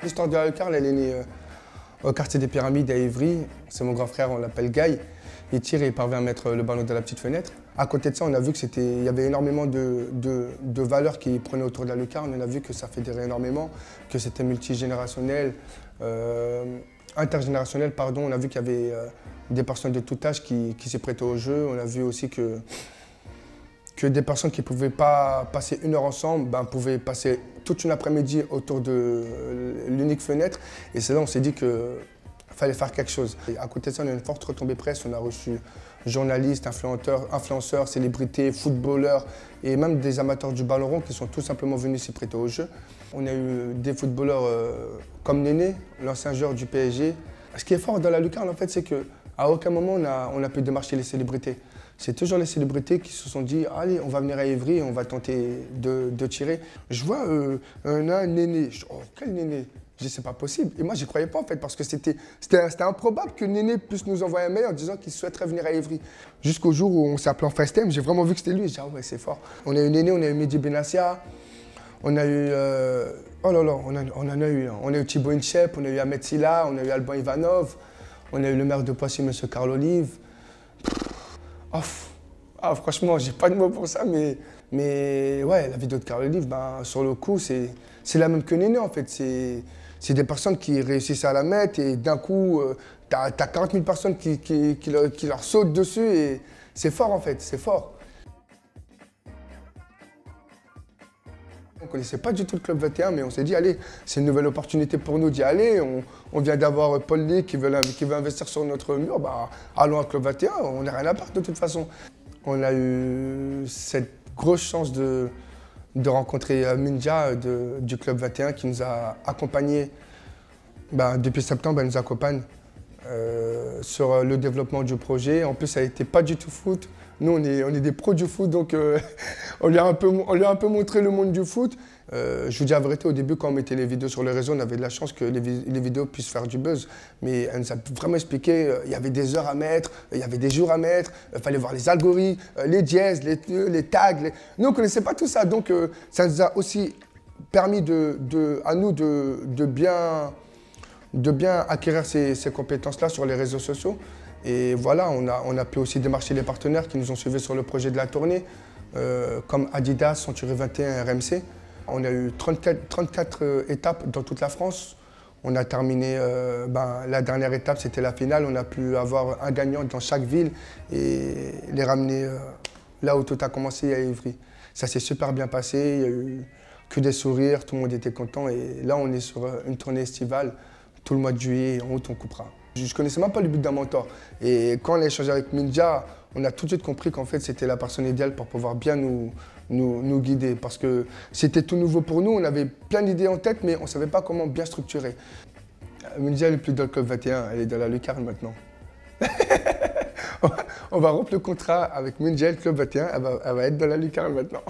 L'histoire de la lucarne, elle est née au quartier des Pyramides à Évry. C'est mon grand frère, on l'appelle Guy. Il tire et il parvient à mettre le ballon dans la petite fenêtre. À côté de ça, on a vu qu'il y avait énormément de valeurs qui prenaient autour de la lucarne. On a vu que ça fédérait énormément, que c'était multigénérationnel, intergénérationnel, pardon. On a vu qu'il y avait des personnes de tout âge qui s'y prêtaient au jeu. On a vu aussi que des personnes qui ne pouvaient pas passer une heure ensemble pouvaient passer toute une après-midi autour de l'unique fenêtre. Et c'est là qu'on s'est dit qu'il fallait faire quelque chose. Et à côté de ça, on a une forte retombée presse. On a reçu journalistes, influenceurs, célébrités, footballeurs et même des amateurs du ballon rond qui sont tout simplement venus s'y prêter au jeu. On a eu des footballeurs comme Néné, l'ancien joueur du PSG. Ce qui est fort dans la lucarne, en fait, c'est qu'à aucun moment on a pu démarcher les célébrités. C'est toujours les célébrités qui se sont dit « Allez, on va venir à Évry et on va tenter de tirer ». Je vois un Néné. Je dis « Oh, quel Néné ?» Je dis « C'est pas possible ». Et moi, j'y croyais pas en fait parce que c'était improbable que Néné puisse nous envoyer un mail en disant qu'il souhaiterait venir à Évry. Jusqu'au jour où on s'est appelé en FaceTime, j'ai vraiment vu que c'était lui. Je dis « Ah ouais, c'est fort ». On a eu Néné, on a eu Mehdi Benassia, on a eu… oh là là, on en a eu. On a eu Thibaut Inchep, on a eu Ahmed Silla, on a eu Alban Ivanov, on a eu le maire de Poissy, M. Carl Olive. Franchement, j'ai pas de mots pour ça, mais ouais, la vidéo de Carl Olive, sur le coup, c'est la même que Néné en fait. C'est des personnes qui réussissent à la mettre et d'un coup, t'as 40 000 personnes qui leur sautent dessus et c'est fort en fait, c'est fort. On ne connaissait pas du tout le Club 21, mais on s'est dit, allez, c'est une nouvelle opportunité pour nous d'y aller. On vient d'avoir Paul Lee qui veut investir sur notre mur. Allons au Club 21, on n'a rien à perdre de toute façon. On a eu cette grosse chance de rencontrer Minja du Club 21 qui nous a accompagnés. Depuis septembre, elle nous accompagne sur le développement du projet. En plus, ça n'était pas du tout foot. Nous, on est des pros du foot, donc on lui a un peu montré le monde du foot. Je vous dis la vérité, au début, quand on mettait les vidéos sur les réseaux, on avait de la chance que les vidéos puissent faire du buzz. Mais elle nous a vraiment expliqué, il y avait des heures à mettre, il y avait des jours à mettre, il fallait voir les algorithmes, les dièses, les tags. Nous, on ne connaissait pas tout ça, donc ça nous a aussi permis à nous de bien acquérir ces compétences-là sur les réseaux sociaux. Et voilà, on a pu aussi démarcher les partenaires qui nous ont suivis sur le projet de la tournée, comme Adidas, Century 21, RMC. On a eu 34 étapes dans toute la France. On a terminé, la dernière étape, c'était la finale. On a pu avoir un gagnant dans chaque ville et les ramener là où tout a commencé, à Évry. Ça s'est super bien passé, il n'y a eu que des sourires, tout le monde était content. Et là, on est sur une tournée estivale. Tout le mois de juillet et en août, on coupera. Je ne connaissais même pas le but d'un mentor. Et quand on a échangé avec Minja, on a tout de suite compris qu'en fait, c'était la personne idéale pour pouvoir bien nous guider. Parce que c'était tout nouveau pour nous, on avait plein d'idées en tête, mais on ne savait pas comment bien structurer. Minja, elle n'est plus dans le Club 21, elle est dans la lucarne maintenant. On va rompre le contrat avec Minja, le Club 21, elle va être dans la lucarne maintenant.